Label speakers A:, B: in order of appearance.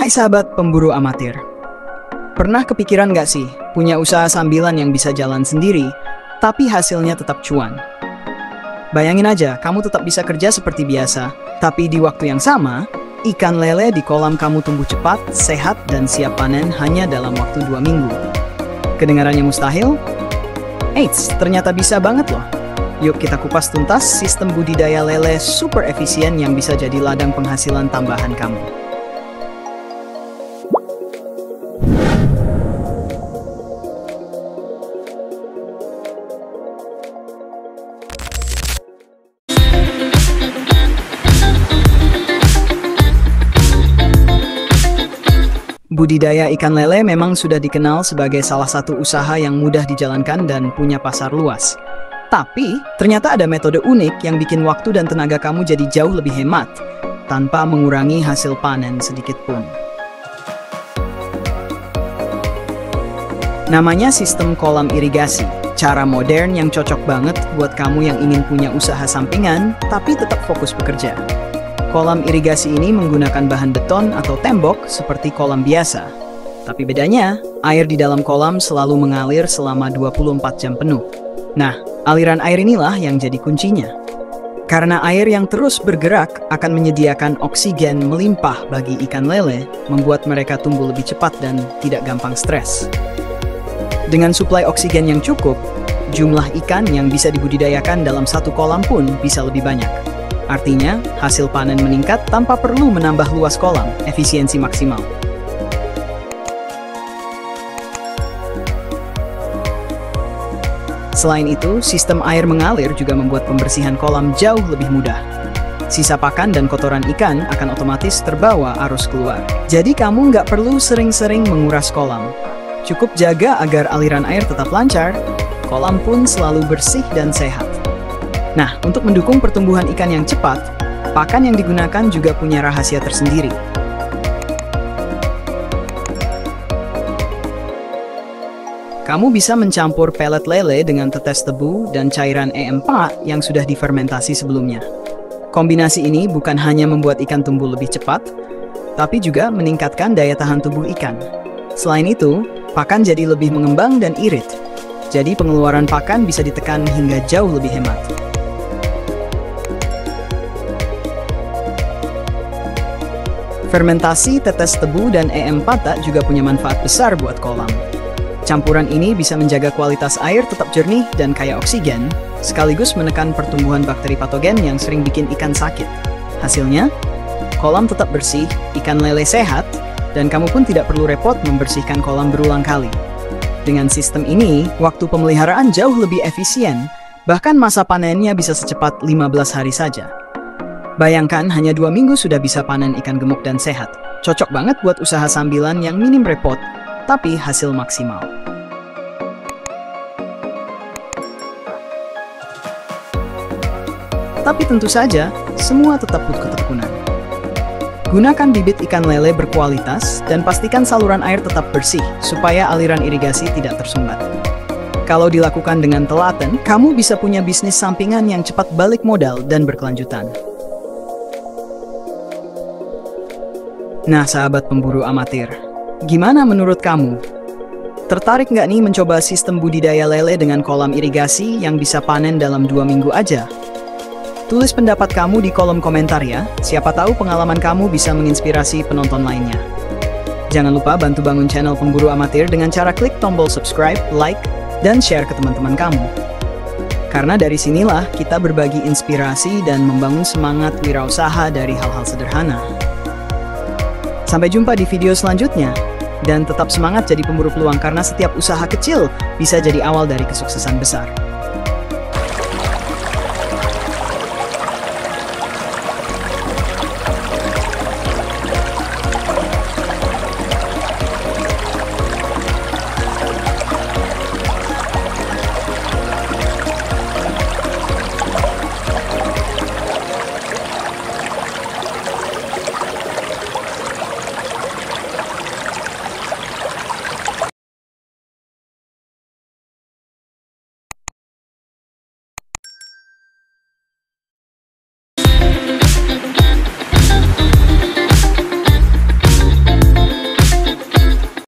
A: Hai sahabat pemburu amatir. Pernah kepikiran nggak sih, punya usaha sambilan yang bisa jalan sendiri, tapi hasilnya tetap cuan? Bayangin aja, kamu tetap bisa kerja seperti biasa, tapi di waktu yang sama, ikan lele di kolam kamu tumbuh cepat, sehat, dan siap panen hanya dalam waktu 2 minggu. Kedengarannya mustahil? Eits, ternyata bisa banget loh. Yuk kita kupas tuntas sistem budidaya lele super efisien yang bisa jadi ladang penghasilan tambahan kamu. Budidaya ikan lele memang sudah dikenal sebagai salah satu usaha yang mudah dijalankan dan punya pasar luas. Tapi, ternyata ada metode unik yang bikin waktu dan tenaga kamu jadi jauh lebih hemat, tanpa mengurangi hasil panen sedikit pun. Namanya sistem kolam irigasi, cara modern yang cocok banget buat kamu yang ingin punya usaha sampingan, tapi tetap fokus bekerja. Kolam irigasi ini menggunakan bahan beton atau tembok seperti kolam biasa. Tapi bedanya, air di dalam kolam selalu mengalir selama 24 jam penuh. Nah, aliran air inilah yang jadi kuncinya. Karena air yang terus bergerak akan menyediakan oksigen melimpah bagi ikan lele, membuat mereka tumbuh lebih cepat dan tidak gampang stres. Dengan suplai oksigen yang cukup, jumlah ikan yang bisa dibudidayakan dalam satu kolam pun bisa lebih banyak. Artinya, hasil panen meningkat tanpa perlu menambah luas kolam, efisiensi maksimal. Selain itu, sistem air mengalir juga membuat pembersihan kolam jauh lebih mudah. Sisa pakan dan kotoran ikan akan otomatis terbawa arus keluar. Jadi kamu nggak perlu sering-sering menguras kolam. Cukup jaga agar aliran air tetap lancar, kolam pun selalu bersih dan sehat. Nah, untuk mendukung pertumbuhan ikan yang cepat, pakan yang digunakan juga punya rahasia tersendiri. Kamu bisa mencampur pelet lele dengan tetes tebu dan cairan E4 yang sudah difermentasi sebelumnya. Kombinasi ini bukan hanya membuat ikan tumbuh lebih cepat, tapi juga meningkatkan daya tahan tubuh ikan. Selain itu, pakan jadi lebih mengembang dan irit. Jadi pengeluaran pakan bisa ditekan hingga jauh lebih hemat. Fermentasi tetes tebu dan E4 juga punya manfaat besar buat kolam. Campuran ini bisa menjaga kualitas air tetap jernih dan kaya oksigen, sekaligus menekan pertumbuhan bakteri patogen yang sering bikin ikan sakit. Hasilnya, kolam tetap bersih, ikan lele sehat, dan kamu pun tidak perlu repot membersihkan kolam berulang kali. Dengan sistem ini, waktu pemeliharaan jauh lebih efisien, bahkan masa panennya bisa secepat 15 hari saja. Bayangkan hanya 2 minggu sudah bisa panen ikan gemuk dan sehat. Cocok banget buat usaha sambilan yang minim repot, tapi hasil maksimal. Tapi tentu saja, semua tetap butuh ketekunan. Gunakan bibit ikan lele berkualitas dan pastikan saluran air tetap bersih supaya aliran irigasi tidak tersumbat. Kalau dilakukan dengan telaten, kamu bisa punya bisnis sampingan yang cepat balik modal dan berkelanjutan. Nah sahabat pemburu amatir, gimana menurut kamu? Tertarik nggak nih mencoba sistem budidaya lele dengan kolam irigasi yang bisa panen dalam 2 minggu aja? Tulis pendapat kamu di kolom komentar ya, siapa tahu pengalaman kamu bisa menginspirasi penonton lainnya. Jangan lupa bantu bangun channel pemburu amatir dengan cara klik tombol subscribe, like, dan share ke teman-teman kamu. Karena dari sinilah kita berbagi inspirasi dan membangun semangat wirausaha dari hal-hal sederhana. Sampai jumpa di video selanjutnya, dan tetap semangat jadi pemburu peluang karena setiap usaha kecil bisa jadi awal dari kesuksesan besar.